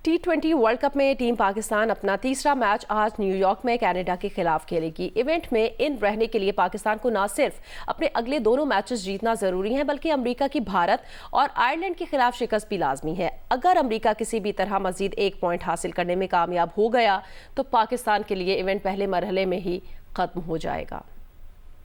T20 world cup में team Pakistan अपना तीसरा मैच आज न्यूयॉर्क में कनाडा के खिलाफ खेलेगी। इवेंट में इन रहने के लिए पाकिस्तान को न सिर्फ अपने अगले दोनों मैचेस जीतना जरूरी है, बल्कि अमेरिका की भारत और आयरलैंड के खिलाफ शिकस्त भी लाजमी है। अगर अमेरिका किसी भी तरह मजीद एक पॉइंट हासिल करने में कामयाब हो गया तो पाकिस्तान के लिए इवेंट पहले मरहले में ही खत्म हो जाएगा।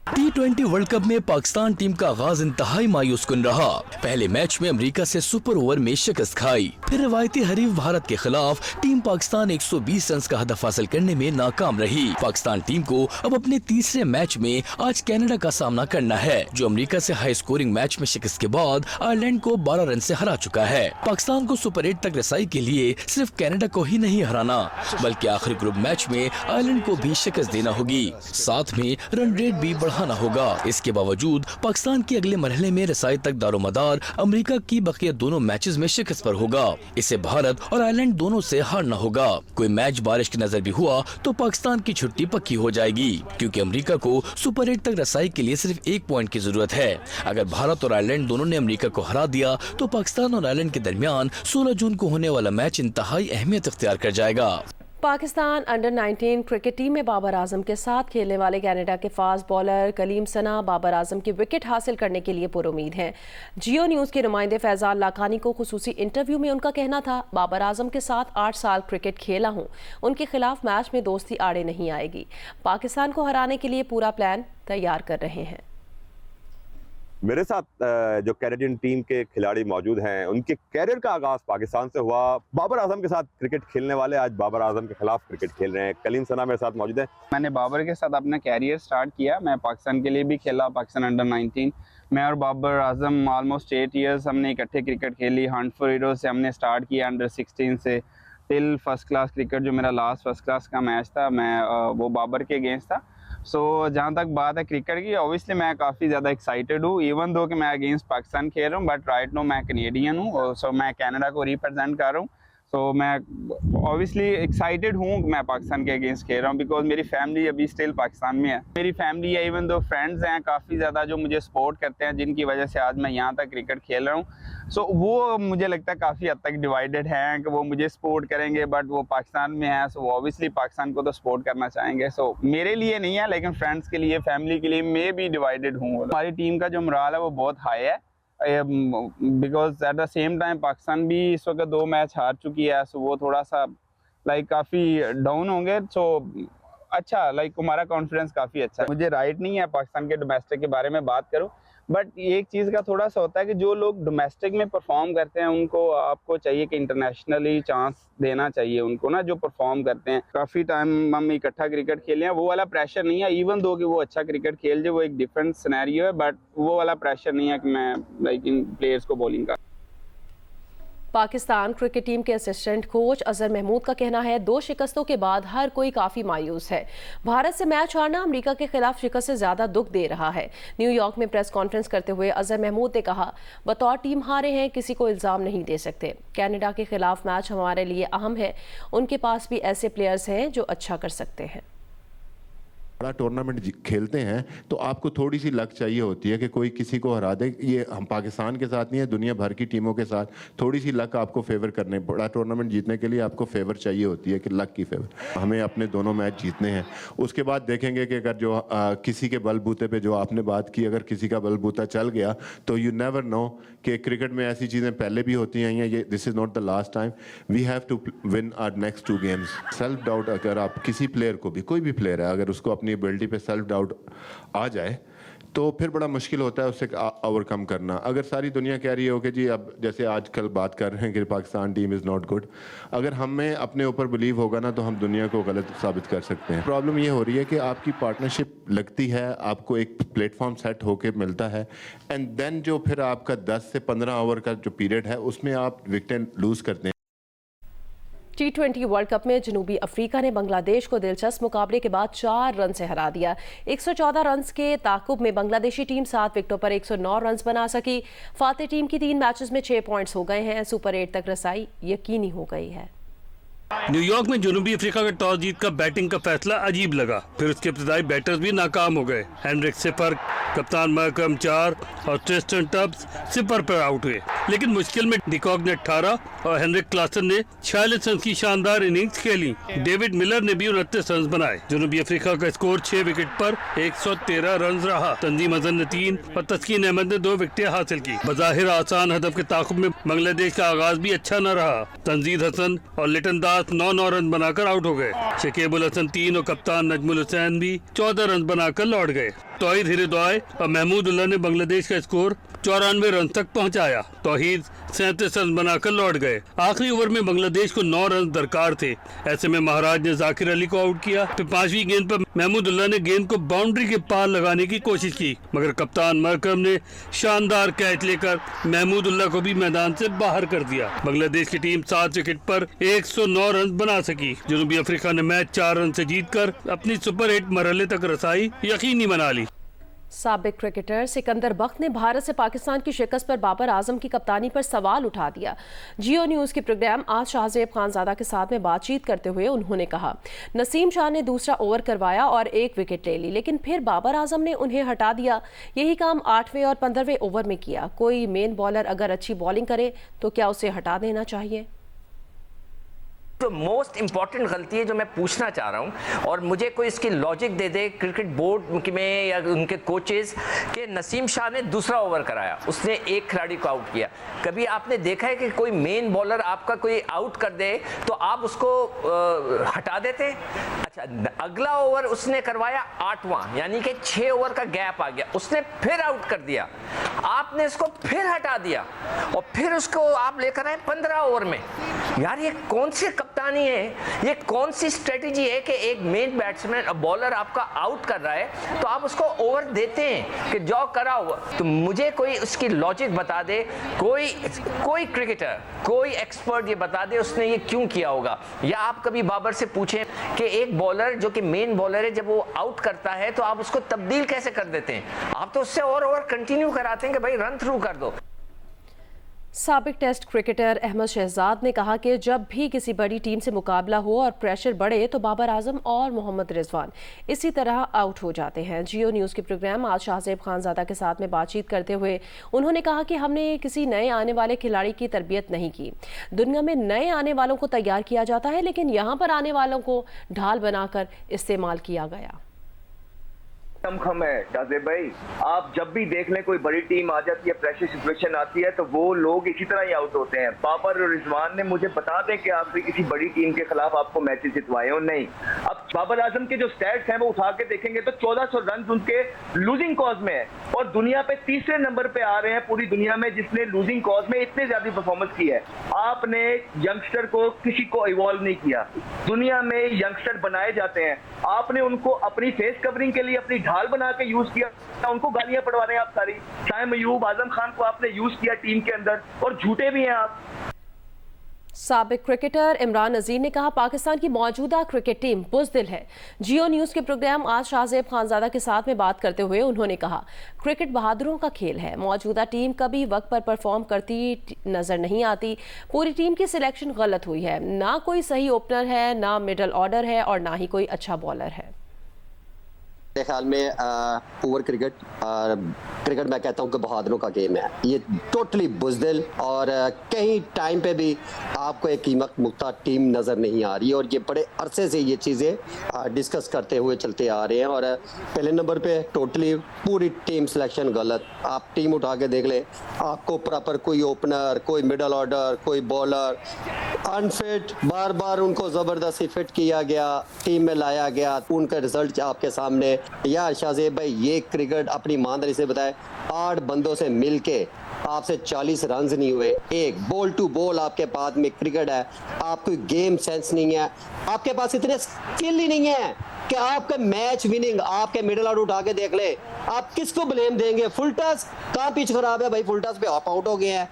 T20 वर्ल्ड कप में पाकिस्तान टीम का आगाज इंतहाई मायूस कुन रहा। पहले मैच में अमेरिका से सुपर ओवर में शिकस्त खाई, फिर रवायती हरीफ भारत के खिलाफ टीम पाकिस्तान 120 रन का हदफ हासिल करने में नाकाम रही। पाकिस्तान टीम को अब अपने तीसरे मैच में आज कनाडा का सामना करना है, जो अमेरिका से हाई स्कोरिंग मैच में शिकस्त के बाद आयरलैंड को 12 रन से हरा चुका है। पाकिस्तान को सुपर 8 तक रसाई के लिए सिर्फ कनाडा को ही नहीं हराना, बल्कि आखिरी ग्रुप मैच में आयरलैंड को भी शिकस्त देना होगी, साथ में रन रेट भी बढ़ाना होगा। इसके बावजूद पाकिस्तान के अगले मरहले में रसाई तक दारोमदार अमेरिका की बकिया दोनों मैचेस में शिकस्त पर होगा। इसे भारत और आयरलैंड दोनों से हारना होगा। कोई मैच बारिश की नजर भी हुआ तो पाकिस्तान की छुट्टी पक्की हो जाएगी, क्योंकि अमेरिका को सुपर 8 तक रसाई के लिए सिर्फ 1 पॉइंट की जरूरत है। अगर भारत और आयरलैंड दोनों ने अमेरिका को हरा दिया तो पाकिस्तान और आयरलैंड के दरमियान 16 जून को होने वाला मैच इंतहाई अहमियत इख्तियार कर जाएगा। पाकिस्तान अंडर 19 क्रिकेट टीम में बाबर आजम के साथ खेलने वाले कनाडा के फास्ट बॉलर कलीम सना बाबर आजम की विकेट हासिल करने के लिए पुरुमीद हैं। जियो न्यूज़ के नुमाइंदे फैजान लाकानी को खुसूसी इंटरव्यू में उनका कहना था, बाबर आजम के साथ 8 साल क्रिकेट खेला हूँ, उनके खिलाफ मैच में दोस्ती आड़े नहीं आएगी। पाकिस्तान को हराने के लिए पूरा प्लान तैयार कर रहे हैं। मेरे साथ जो कैनेडियन टीम के खिलाड़ी मौजूद हैं, उनके कैरियर का आगाज पाकिस्तान से हुआ। बाबर आजम के साथ क्रिकेट खेलने वाले आज बाबर आजम के खिलाफ क्रिकेट खेल रहे हैं। कलीम सना मेरे साथ मौजूद है। मैंने बाबर के साथ अपना कैरियर स्टार्ट किया। मैं पाकिस्तान के लिए भी खेला, पाकिस्तान अंडर 19। मैं और बाबर आजम ऑलमोस्ट 8 ईयर्स हमने इकट्ठे क्रिकेट खेली। हंट फॉर हीरोज से हमने स्टार्ट किया अंडर 16 से टिल फर्स्ट क्लास क्रिकेट। जो मेरा लास्ट फर्स्ट क्लास का मैच था, मैं वो बाबर के अगेंस्ट था। सो जहाँ तक बात है क्रिकेट की, ऑब्वियसली मैं काफ़ी ज़्यादा एक्साइटेड हूँ, इवन दो कि मैं अगेंस्ट पाकिस्तान खेल रहा हूँ, बट राइट नो मैं कैनेडियन हूँ। सो मैं कनाडा को रिप्रेजेंट कर रहा हूँ। सो मैं ऑब्वियसली एक्साइटेड हूँ कि मैं पाकिस्तान के अगेंस्ट खेल रहा हूँ, बिकॉज मेरी फैमिली अभी स्टिल पाकिस्तान में है। मेरी फैमिली है, इवन दो फ्रेंड्स हैं काफ़ी ज़्यादा जो मुझे सपोर्ट करते हैं, जिनकी वजह से आज मैं यहाँ तक क्रिकेट खेल रहा हूँ। सो वो मुझे लगता है काफ़ी हद तक डिवाइडेड हैं कि वो मुझे सपोर्ट करेंगे, बट वो पाकिस्तान में है। सो वो ऑब्वियसली पाकिस्तान को तो सपोर्ट करना चाहेंगे। सो मेरे लिए नहीं है, लेकिन फ्रेंड्स के लिए, फैमिली के लिए मैं भी डिवाइडेड हूँ। हमारी टीम का जो मोराल है वो बहुत हाई है, because at the same time Pakistan भी इस वक्त 2 मैच हार चुकी है। सो वो थोड़ा सा काफ़ी डाउन होंगे। सो अच्छा, हमारा कॉन्फिडेंस काफ़ी अच्छा है। मुझे राइट नहीं है पाकिस्तान के डोमेस्टिक के बारे में बात करूं, बट एक चीज़ का थोड़ा सा होता है कि जो लोग डोमेस्टिक में परफॉर्म करते हैं उनको आपको चाहिए कि इंटरनेशनली चांस देना चाहिए उनको ना, जो परफॉर्म करते हैं। काफ़ी टाइम हम इकट्ठा क्रिकेट खेले हैं, वो वाला प्रेशर नहीं है। इवन दो कि वो अच्छा क्रिकेट खेल जाए, वो एक डिफरेंट सिनेरियो है, बट वो वाला प्रेशर नहीं है कि मैं इन प्लेयर्स को बॉलिंग का। पाकिस्तान क्रिकेट टीम के असिस्टेंट कोच अजहर महमूद का कहना है, 2 शिकस्तों के बाद हर कोई काफ़ी मायूस है। भारत से मैच हारना अमेरिका के खिलाफ शिकस्त से ज़्यादा दुख दे रहा है। न्यूयॉर्क में प्रेस कॉन्फ्रेंस करते हुए अजहर महमूद ने कहा, बतौर टीम हारे हैं, किसी को इल्ज़ाम नहीं दे सकते। कनाडा के खिलाफ मैच हमारे लिए अहम है, उनके पास भी ऐसे प्लेयर्स हैं जो अच्छा कर सकते हैं। बड़ा टूर्नामेंट खेलते हैं तो आपको थोड़ी सी लक चाहिए होती है कि कोई किसी को हरा दे। ये हम पाकिस्तान के साथ नहीं है, दुनिया भर की टीमों के साथ थोड़ी सी लक आपको फेवर करने। बड़ा टूर्नामेंट जीतने के लिए आपको फेवर चाहिए होती है कि लक की फेवर। हमें अपने दोनों मैच जीतने हैं। उसके बाद देखेंगे कि अगर जो किसी के बलबूते पे, जो आपने बात की, अगर किसी का बलबूता चल गया तो यू नेवर नो कि क्रिकेट में ऐसी चीज़ें पहले भी होती हैं। ये this is not the last time. We have to win our next 2 games. Self doubt, अगर आप किसी प्लेयर को भी, कोई भी प्लेयर है, अगर उसको अपनी एबिलिटी पे सेल्फ डाउट आ जाए तो फिर बड़ा मुश्किल होता है उससे ओवरकम करना। अगर सारी दुनिया कह रही हो कि जी, अब जैसे आजकल बात कर रहे हैं कि Pakistan team is not good, अगर हमें अपने ऊपर बिलीव होगा ना तो हम दुनिया को गलत साबित कर सकते हैं। प्रॉब्लम ये हो रही है कि आपकी पार्टनरशिप लगती है, आपको एक प्लेटफॉर्म सेट होके मिलता है, एंड देन जो फिर आपका 10 से 15 ओवर का जो पीरियड है उसमें आप विकेट लूज करते हैं। T20 वर्ल्ड कप में जनूबी अफ्रीका ने बांग्लादेश को दिलचस्प मुकाबले के बाद 4 रन से हरा दिया। 114 रन के ताकुब में बांग्लादेशी टीम 7 विकेटों पर 109 रन बना सकी। फातेह टीम की 3 मैचेस में 6 पॉइंट्स हो गए हैं। सुपर 8 तक रसाई यकीनी हो गई है। न्यूयॉर्क में जनूबी अफ्रीका का टॉस जीतकर बैटिंग का फैसला अजीब लगा, फिर उसके इब्तदाई बैटर्स भी नाकाम हो गए। हेनरिक सिफर, कप्तान मैकम 4 और ट्रिस्टन टब्स सिपर पर आउट हुए, लेकिन मुश्किल में डिकॉक ने 18 और हेनरिक क्लासन ने 46 रन की शानदार इनिंग्स खेली। डेविड मिलर ने भी 29 रन बनाए। जनूबी अफ्रीका का स्कोर 6 विकेट पर 113 रन रहा। तंजीम हसन ने 3 और तस्कीन अहमद ने 2 विकेटें हासिल की। बज़ाहिर आसान हदफ के ताक़ुब में बांग्लादेश का आगाज भी अच्छा न रहा। तंजीद हसन और लिटन दास 9 रन बनाकर आउट हो गए। शकीब उल हसन 3 और कप्तान नजमुल हुसैन भी 14 रन बनाकर लौट गए। तौहीद हिरदोय और महमूदुल्लाह ने बांग्लादेश का स्कोर 94 रन तक पहुंचाया। तौहीद 37 रन बनाकर लौट गए। आखिरी ओवर में बांग्लादेश को 9 रन दरकार थे। ऐसे में महाराज ने जाकिर अली को आउट किया। फिर 5वीं गेंद पर महमूदुल्लाह ने गेंद को बाउंड्री के पार लगाने की कोशिश की, मगर कप्तान मरकम ने शानदार कैच लेकर महमूदुल्लाह को भी मैदान से बाहर कर दिया। बांग्लादेश की टीम 7 विकेट पर 109 रन बना सकी। जनूबी अफ्रीका ने मैच 4 रन से जीतकर अपनी सुपर 8 मरहले तक रसाई यकीनी बना ली। साबिक क्रिकेटर सिकंदर बख्त ने भारत से पाकिस्तान की शिकस्त पर बाबर आजम की कप्तानी पर सवाल उठा दिया। जियो न्यूज़ के प्रोग्राम आज शाहजेब खानजादा के साथ में बातचीत करते हुए उन्होंने कहा, नसीम शाह ने दूसरा ओवर करवाया और 1 विकेट ले ली, लेकिन फिर बाबर आजम ने उन्हें हटा दिया। यही काम 8वें और 15वें ओवर में किया। कोई मेन बॉलर अगर अच्छी बॉलिंग करे तो क्या उसे हटा देना चाहिए? जो मोस्ट इम्पॉर्टेंट गलती है जो मैं पूछना चाह रहा हूँ, और मुझे कोई इसकी लॉजिक दे दे क्रिकेट बोर्ड में या उनके कोचेस, कि नसीम शाह ने दूसरा ओवर कराया, उसने एक खिलाड़ी को आउट किया। कभी आपने देखा है कि कोई मेन बॉलर आपका कोई आउट कर दे तो आप उसको हटा देते हैं? अच्छा, अगला ओवर उसने करवाया 8वां, यानी कि 6 ओवर का गैप आ गया, उसने फिर आउट कर दिया, आपने इसको फिर हटा दिया और फिर उसको आप लेकर आए 15 ओवर में। यार ये कौन सी कप्तानी है, ये कौन सी स्ट्रेटेजी है कि एक मेन बैट्समैन बॉलर आपका आउट कर रहा है तो आप उसको ओवर देते हैं कि जाओ कराओ? तो मुझे कोई उसकी लॉजिक बता दे, कोई क्रिकेटर, कोई एक्सपर्ट ये बता दे उसने ये क्यों किया होगा। या आप कभी बाबर से पूछें कि एक बॉलर जो कि मेन बॉलर है जब वो आउट करता है तो आप उसको तब्दील कैसे कर देते हैं? आप तो उससे और ओवर कंटिन्यू कराते हैं कि भाई रन थ्रू कर दो। साबिक टेस्ट क्रिकेटर अहमद शहजाद ने कहा कि जब भी किसी बड़ी टीम से मुकाबला हो और प्रेशर बढ़े तो बाबर आजम और मोहम्मद रिजवान इसी तरह आउट हो जाते हैं। जियो न्यूज़ के प्रोग्राम आज शाहजेब खानजादा के साथ में बातचीत करते हुए उन्होंने कहा कि हमने किसी नए आने वाले खिलाड़ी की तरबियत नहीं की। दुनिया में नए आने वालों को तैयार किया जाता है, लेकिन यहाँ पर आने वालों को ढाल बनाकर इस्तेमाल किया गया। खम है शाहजेब भाई, आप जब भी देख लें कोई बड़ी टीम आ जाती है, प्रेशर सिचुएशन आती है तो वो लोग इसी तरह ही आउट होते हैं। बाबर और रिजवान ने मुझे बता दें कि आप भी किसी बड़ी टीम के खिलाफ आपको मैचेस जितवाए हो? नहीं। अब बाबर आजम के जो स्टैट्स हैं वो उठा के देखेंगे तो 1400 रन उनके लूजिंग कॉज में है और दुनिया पे 3रे नंबर पे आ रहे हैं पूरी दुनिया में जिसने लूजिंग कॉज में इतनी ज्यादा परफॉर्मेंस की है। आपने यंगस्टर को किसी को इवॉल्व नहीं किया। दुनिया में यंगस्टर बनाए जाते हैं, आपने उनको अपनी फेस कवरिंग के लिए अपनी ढाल बना के यूज किया, उनको गालियां पड़वा रहे हैं आप सारी। शायद अयूब, आजम खान को आपने यूज किया टीम के अंदर और झूठे भी हैं आप। साबिक क्रिकेटर इमरान नज़ीर ने कहा, पाकिस्तान की मौजूदा क्रिकेट टीम बुज़दिल है। जियो न्यूज़ के प्रोग्राम आज शाहजेब खानजादा के साथ में बात करते हुए उन्होंने कहा, क्रिकेट बहादुरों का खेल है। मौजूदा टीम कभी वक्त पर परफॉर्म करती नज़र नहीं आती। पूरी टीम की सिलेक्शन गलत हुई है। ना कोई सही ओपनर है, ना मिडल ऑर्डर है और ना ही कोई अच्छा बॉलर है। मेरे ख्याल में ओवर क्रिकेट मैं कहता हूँ कि बहादुरों का गेम है। ये टोटली बुज़दिल और कहीं टाइम पे भी आपको एक कीमत मुख्ता टीम नज़र नहीं आ रही, और ये बड़े अरसे से ये चीज़ें डिस्कस करते हुए चलते आ रहे हैं। और पहले नंबर पे टोटली पूरी टीम सिलेक्शन गलत। आप टीम उठा के देख ले, आपको प्रॉपर कोई ओपनर, कोई मिडल ऑर्डर, कोई बॉलर अनफिट, बार बार उनको ज़बरदस्ती फिट किया गया, टीम में लाया गया, उनका रिजल्ट आपके सामने। यार शाहजेब भाई, ये क्रिकेट अपनी ईमानदारी से बताए, 8 बंदों से मिलके आपसे 40 रन नहीं हुए। एक बॉल टू बॉल आपके पास में क्रिकेट है, आपको गेम सेंस नहीं है, आपके पास इतने स्किल ही नहीं है कि आपका मैच विनिंग, आपके मिडिल ऑर्डर उठा के देख ले, आप किसको ब्लेम देंगे? फुलटस कहाँ पिच खराब है भाई, फुलटस पे ऑप आउट हो गए हैं।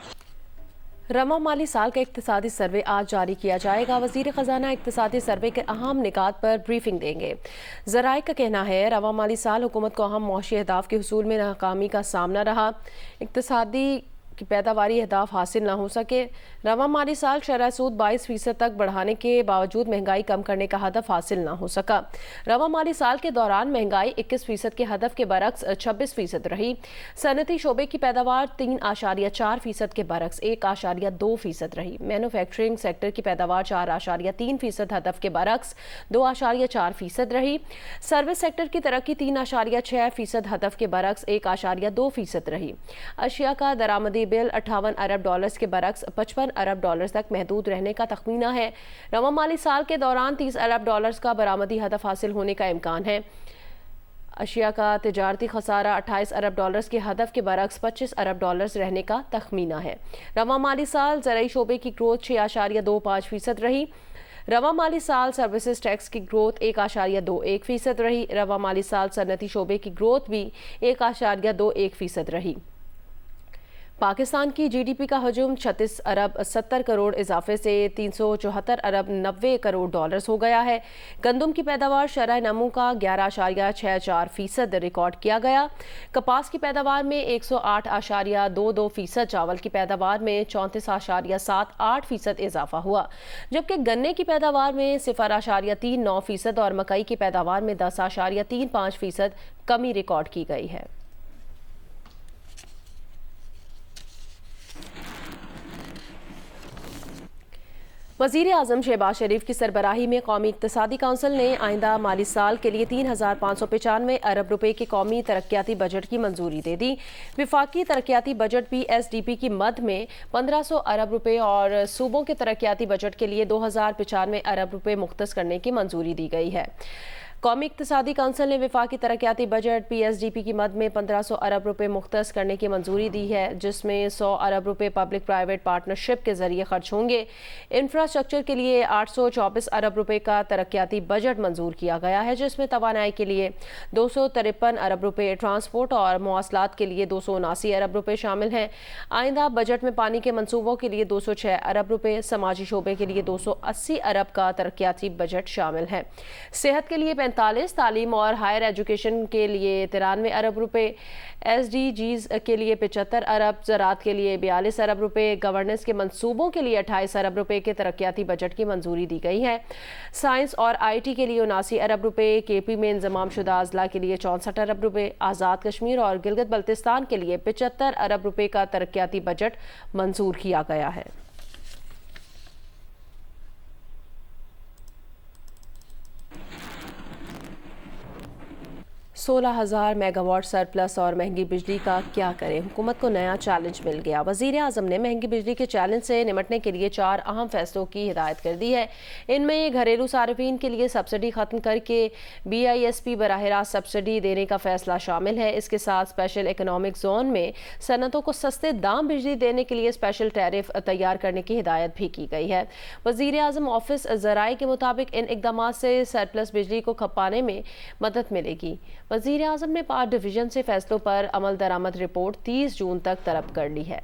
रवा माली साल का इक्तिसादी सर्वे आज जारी किया जाएगा। वज़ीर ख़जाना इक्तिसादी सर्वे के अहम निकात पर ब्रीफिंग देंगे। ज़राए का कहना है रवा माली साल हुकूमत को अहम मौशी अहदाफ के हुसूल में नाकामी का सामना रहा। इक्तिसादी की पैदावारी अहदाफ हासिल न हो सके। रवा माली साल शरह सूद 22% तक बढ़ाने के बावजूद महंगाई कम करने का हदफ हासिल न हो सका। रवा माली साल के दौरान महंगाई 21% के हदफ के बरक्स 26% रही। सनती शोबे की पैदावार 3.4% के बरक्स 1.2% रही। मैन्युफैक्चरिंग सेक्टर की पैदावार 4.3% हदफ के बरक्स 2.4% रही। सर्विस सेक्टर की तरक्की 3.6% हदफ के बरक्स 1.2% रही। अशिया का दरामदी बिल 58 अरब डॉलर्स के बरक्स 55 अरब डॉलर्स तक महदूद रहने का तखमीना है। रवा माली साल के दौरान 30 अरब डॉलर्स का बरामदी हदफ हासिल होने का इम्कान है। अशिया का तिजारती खसारा 28 अरब डॉलर्स के हदफ के बरक्स 25 अरब डॉलर्स रहने का तखमीना है। रवा माली साल ज़राई शोबे की ग्रोथ 6.25% रही। रवा माली साल सर्विसेज टैक्स की ग्रोथ 1.21% रही। रवा माली साल सनती शोबे की ग्रोथ भी 1.21% रही। पाकिस्तान की जीडीपी का हजूम 36 अरब 70 करोड़ इजाफे से 374 अरब 90 करोड़ डॉलर्स हो गया है। गंदम की पैदावार शरह नमू का 11.64% रिकॉर्ड किया गया। कपास की पैदावार में 108.22%, चावल की पैदावार में 34.78% इजाफा हुआ, जबकि गन्ने की पैदावार में 0.39% और मकई की पैदावार में 10.35% कमी रिकॉर्ड की गई है। वज़ीर आज़म शहबाज शरीफ की सरबराही में कौमी इक़्तिसादी काउंसिल ने आइंदा माली साल के लिए 3,595 अरब रुपए के कौमी तरक्याती बजट की मंजूरी दे दी। विफाकी तरक्याती बजट PSDP की मद में 1500 अरब रुपए और सूबों के तरक्याती बजट के लिए 2095 अरब रुपए मुख्तस करने की मंजूरी दी गई है। कौमी इक़्तिसादी काउंसिल ने विफाकी तरक्याती बजट PSDP की मद में 1500 अरब रुपए मुख्तस करने की मंजूरी दी है, जिसमें 100 अरब रुपए पब्लिक प्राइवेट पार्टनरशिप के जरिए खर्च होंगे। इंफ्रास्ट्रक्चर के लिए 824 अरब रुपए का तरक्याती बजट मंजूर किया गया है, जिसमें तवानाई के लिए 253 अरब रुपए, ट्रांसपोर्ट और मवासलात के लिए 279 अरब रुपए शामिल हैं। आइंदा बजट में पानी के मनसूबों के लिए 206 अरब रुपए, समाजी शोबे के लिए 280 अरब का तरक्याती बजट शामिल है। सेहत के लिए 45, तालीम और हायर एजुकेशन के लिए 93 अरब रुपए, SDGs के लिए 75 अरब, ज़राअत के लिए 42 अरब रुपए, गवर्नेंस के मंसूबों के लिए 28 अरब रुपए के तरक्याती बजट की मंजूरी दी गई है। साइंस और IT के लिए 79 अरब रुपए, KP में इंजमाम शुदा अजला के लिए 64 अरब रुपए, आज़ाद कश्मीर और गिलगित बल्तिस्तान के लिए 75 अरब रुपए का तरक्याती बजट मंजूर किया गया है। 16,000 मेगावाट सरप्लस और महंगी बिजली का क्या करें, हुकूमत को नया चैलेंज मिल गया। वज़ीर आज़म ने महंगी बिजली के चैलेंज से निपटने के लिए 4 अहम फैसलों की हिदायत कर दी है। इनमें घरेलू सार्फिन के लिए सब्सिडी ख़त्म करके BISP बराह रास्त सब्सिडी देने का फैसला शामिल है। इसके साथ स्पेशल इकनॉमिक जोन में सनतों को सस्ते दाम बिजली देने के लिए स्पेशल टैरिफ तैयार करने की हिदायत भी की गई है। वज़ीर आज़म ऑफिस ज़राए के मुताबिक इन इक़दाम से सरप्लस बिजली को खपाने में मदद मिलेगी। वज़ीर आज़म ने 5 डिवीज़न से फैसलों पर अमल दरामद रिपोर्ट 30 जून तक तलब कर ली है।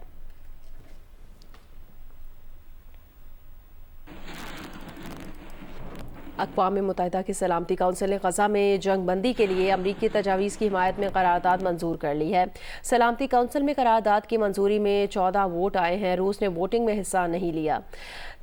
अक़वाम मुत्तहिदा की सलामती काउंसिल ने ग़ज़ा में जंग बंदी के लिए अमरीकी तजावीज़ की हिमायत में करारदाद मंजूर कर ली है। सलामती काउंसिल में करारदाद की मंजूरी में 14 वोट आए हैं। रूस ने वोटिंग में हिस्सा नहीं लिया।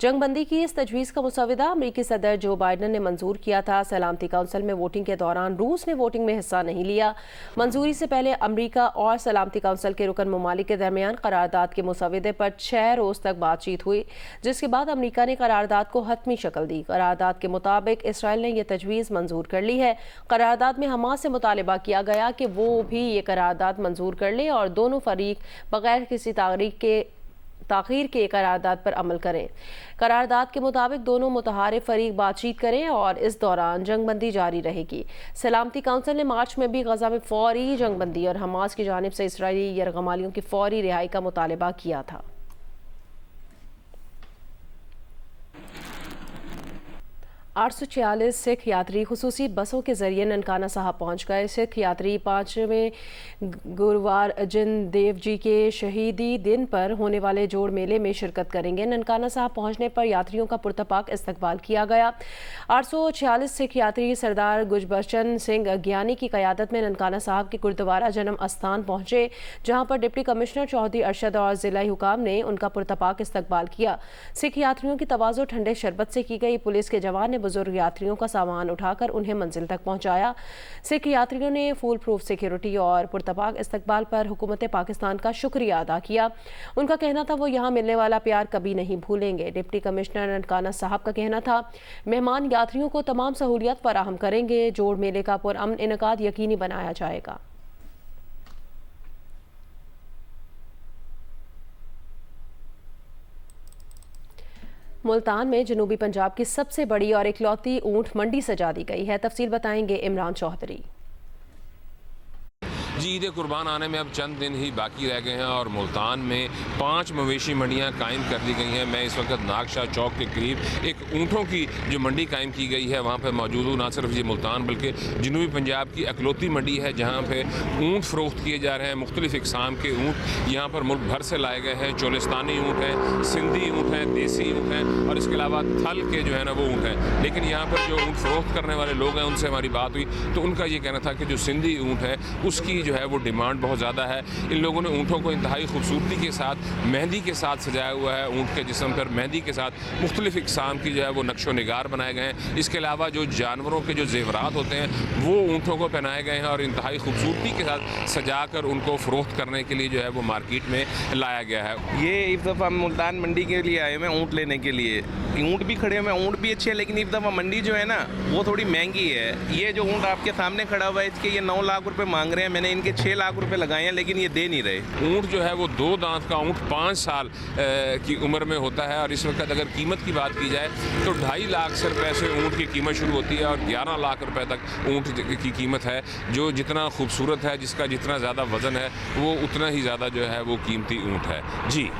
जंग बंदी की इस तजवीज़ का मुसविदा अमरीकी सदर जो बाइडन ने मंजूर किया था। सलामती काउंसिल में वोटिंग के दौरान रूस ने वोटिंग में हिस्सा नहीं लिया। मंजूरी से पहले अमरीका और सलामती काउंसिल के रुकन ममालिक के दरमियान करारदाद के मुसविदे पर 6 रोज़ तक बातचीत हुई, जिसके बाद अमरीका ने करारदाद को हतमी शक्ल दी। करारदाद के मुताबिक इसराइल ने यह तजवीज़ मंजूर कर ली है। करारदाद में हमास से मुतालबा किया गया कि वो भी ये करारदाद मंजूर कर ले और दोनों फरीक बगैर किसी ताख़ीर के करारदाद पर अमल करें। करारदाद के मुताबिक दोनों मुतहारिफ फरीक बातचीत करें और इस दौरान जंगबंदी जारी रहेगी। सलामती काउंसिल ने मार्च में भी गज़ा में फौरी जंगबंदी और हमास की जानिब से इसराइली यरगमालियों की फौरी रिहाई का मुतालबा किया था। 846 सिख यात्री खुसूसी बसों के जरिए ननकाना साहब पहुंच गए। सिख यात्री 5वें गुरुवार अर्जन देव जी के शहीदी दिन पर होने वाले जोड़ मेले में शिरकत करेंगे। ननकाना साहब पहुंचने पर यात्रियों का पुरतपाक इस्तकबाल किया गया। 846 सिख यात्री सरदार गुरबचन सिंह ज्ञानी की क़यादत में ननकाना साहब के गुरुद्वारा जन्म अस्थान पहुंचे, जहां पर डिप्टी कमिश्नर चौधरी अरशद और ज़िला हुकाम ने उनका पुरतपाक इस्तकबाल किया। सिख यात्रियों की तवाज़ो ठंडे शरबत से की गई। पुलिस के जवान ने बुजुर्ग यात्रियों का सामान उठाकर उन्हें मंजिल तक पहुंचाया। सिख यात्रियों ने फुल प्रूफ सिक्योरिटी और पुरतपाक इस्तकबाल पर हुकूमत पाकिस्तान का शुक्रिया अदा किया। उनका कहना था वो यहाँ मिलने वाला प्यार कभी नहीं भूलेंगे। डिप्टी कमिश्नर ननकाना साहब का कहना था मेहमान यात्रियों को तमाम सहूलियत फराहम करेंगे। जोड़ मेले का पुरअमन इनकाद यकीनी बनाया जाएगा। मुल्तान में जनूबी पंजाब की सबसे बड़ी और इकलौती ऊंट मंडी सजा दी गई है। तफसील बताएंगे इमरान चौधरी। जी, ईद कुर्बान आने में अब चंद दिन ही बाकी रह गए हैं और मुल्तान में 5 मवेशी मंडियां कायम कर दी गई हैं। मैं इस वक्त नागशाह चौक के करीब एक ऊँटों की जो मंडी कायम की गई है वहाँ पर मौजूद हूँ। ना सिर्फ ये मुल्तान बल्कि जनूबी पंजाब की इकलौती मंडी है जहाँ पर ऊँट फ़रोख्त किए जा रहे हैं। मुख्तलिफ़ इक़साम के ऊँट यहाँ पर मुल्क भर से लाए गए हैं। चोलिस्तानी ऊँट हैं, सिंधी ऊँट हैं, देसी ऊँट हैं और इसके अलावा थल के जो है ना वो ऊँट हैं। लेकिन यहाँ पर जो ऊँट फ़रोख्त करने वाले लोग हैं उनसे हमारी बात हुई तो उनका ये कहना था कि जो सिंधी ऊँट है उसकी जो है वो डिमांड बहुत ज़्यादा है। इन लोगों ने ऊँटों को इंतहाई खूबसूरती के साथ मेहंदी के साथ सजाया हुआ है। ऊँट के जिस्म पर मेहंदी के साथ मुख्तलिफ इक़साम की जो है वो नक्शो निगार बनाए गए हैं। इसके अलावा जो जानवरों के जो जेवरात होते हैं वो ऊँटों को पहनाए गए हैं और इंतहाई खूबसूरती के साथ सजा कर उनको फ़रोख्त करने के लिए जो है वो मार्केट में लाया गया है। ये इस दफ़ा मुल्तान मंडी के लिए आए हुए ऊँट लेने के लिए। ऊँट भी खड़े हुए हैं, ऊँट भी अच्छे हैं, लेकिन इस दफ़ा मंडी जो है ना वो थोड़ी महंगी है। ये जो ऊँट आपके सामने खड़ा हुआ है इसके ये 9 लाख रुपए मांग रहे हैं। मैंने इनके 6 लाख रुपए लगाए हैं लेकिन ये दे नहीं रहे। ऊँट जो है वो 2 दांत का ऊँट 5 साल की उम्र में होता है और इस वक्त अगर कीमत की बात की जाए तो 2.5 लाख से रुपये से ऊँट की कीमत शुरू होती है और 11 लाख रुपए तक ऊँट की कीमत है। जो जितना खूबसूरत है, जिसका जितना ज़्यादा वज़न है वो उतना ही ज़्यादा जो है वो कीमती ऊँट है। जी,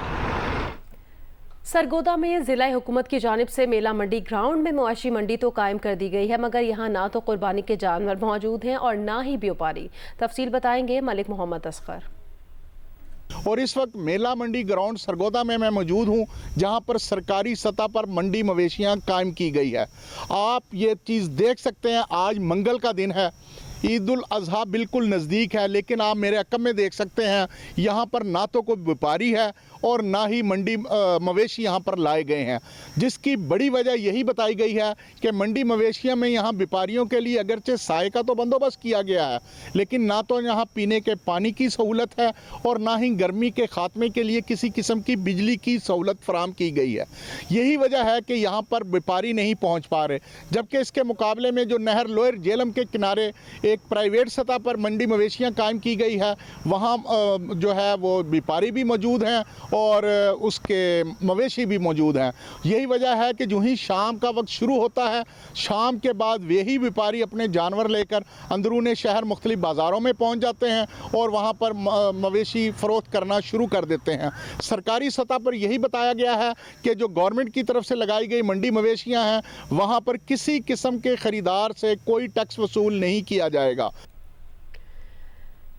सरगोदा में ज़िला हुकूमत की जानिब से मेला मंडी ग्राउंड में मुआशी मंडी तो कायम कर दी गई है, मगर यहाँ ना तो कुर्बानी के जानवर मौजूद हैं और ना ही व्यापारी। तफसील बताएंगे मलिक मोहम्मद असगर। और इस वक्त मेला मंडी ग्राउंड सरगोदा में मैं मौजूद हूं, जहां पर सरकारी सतह पर मंडी मवेशियां कायम की गई है। आप ये चीज़ देख सकते हैं, आज मंगल का दिन है, ईद उल अज़हा बिल्कुल नज़दीक है, लेकिन आप मेरे अकब में देख सकते हैं यहाँ पर ना तो कोई व्यापारी है और ना ही मंडी मवेशी यहाँ पर लाए गए हैं, जिसकी बड़ी वजह यही बताई गई है कि मंडी मवेशियों में यहाँ व्यापारियों के लिए अगरचे साए का तो बंदोबस्त किया गया है, लेकिन ना तो यहाँ पीने के पानी की सहूलत है और ना ही गर्मी के ख़ात्मे के लिए किसी किस्म की बिजली की सहूलत फराम की गई है। यही वजह है कि यहाँ पर व्यापारी नहीं पहुँच पा रहे, जबकि इसके मुकाबले में जो नहर लोअर जेलम के किनारे एक प्राइवेट सतह पर मंडी मवेशियाँ कायम की गई है, वहाँ जो है वो व्यापारी भी मौजूद हैं और उसके मवेशी भी मौजूद हैं। यही वजह है कि जो ही शाम का वक्त शुरू होता है, शाम के बाद यही व्यापारी अपने जानवर लेकर अंदरूने शहर मुख्तलिफ बाज़ारों में पहुंच जाते हैं और वहां पर मवेशी फ़रोख्त करना शुरू कर देते हैं। सरकारी सतह पर यही बताया गया है कि जो गवर्नमेंट की तरफ से लगाई गई मंडी मवेशियाँ हैं वहाँ पर किसी किस्म के ख़रीदार से कोई टैक्स वसूल नहीं किया जाएगा।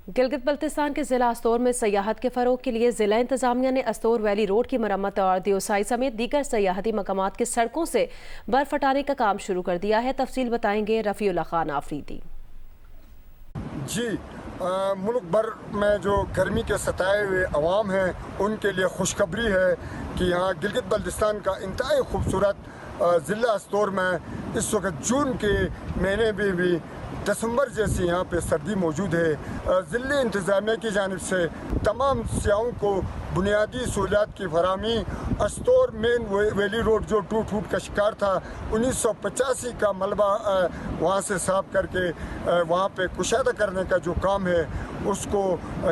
गिलगित बल्तिस्तान के ज़िला अस्तोर में सयाहत के फ़रोग के लिए ज़िला इंतज़ामिया ने अस्तोर वैली रोड की मरम्मत और दियोसाई समेत दीगर सयाहती मकामात के सड़कों से बर्फ़ हटाने का काम शुरू कर दिया है। तफसील बताएंगे रफ़ीउल्लाह खान आफरीदी। जी, मुल्क भर में जो गर्मी के सताए हुए अवाम हैं उनके लिए खुशखबरी है कि यहाँ गिलगित बल्तिस्तान का इंतहाई खूबसूरत ज़िला अस्तोर में इस वक्त जून के महीने में भी दिसंबर जैसी यहाँ पे सर्दी मौजूद है। ज़िले इंतज़ामिया की जानिब से तमाम सियाहों को बुनियादी सहूलियात की फराहमी, अस्तोर मेन वैली रोड जो टूट का शिकार था 1985 का मलबा वहाँ से साफ करके वहाँ पे कुशादा करने का जो काम है उसको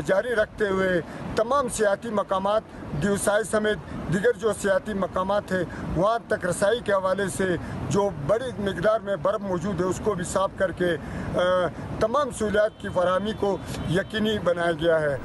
जारी रखते हुए तमाम सियाती मकामात दियोसाई समेत दिगर जो सियाती मकामात है वहाँ तक रसाई के हवाले से जो बड़ी मिकदार में बर्फ़ मौजूद है उसको भी साफ करके तमाम सहूलियात की फराहमी को यकीनी बनाया गया है।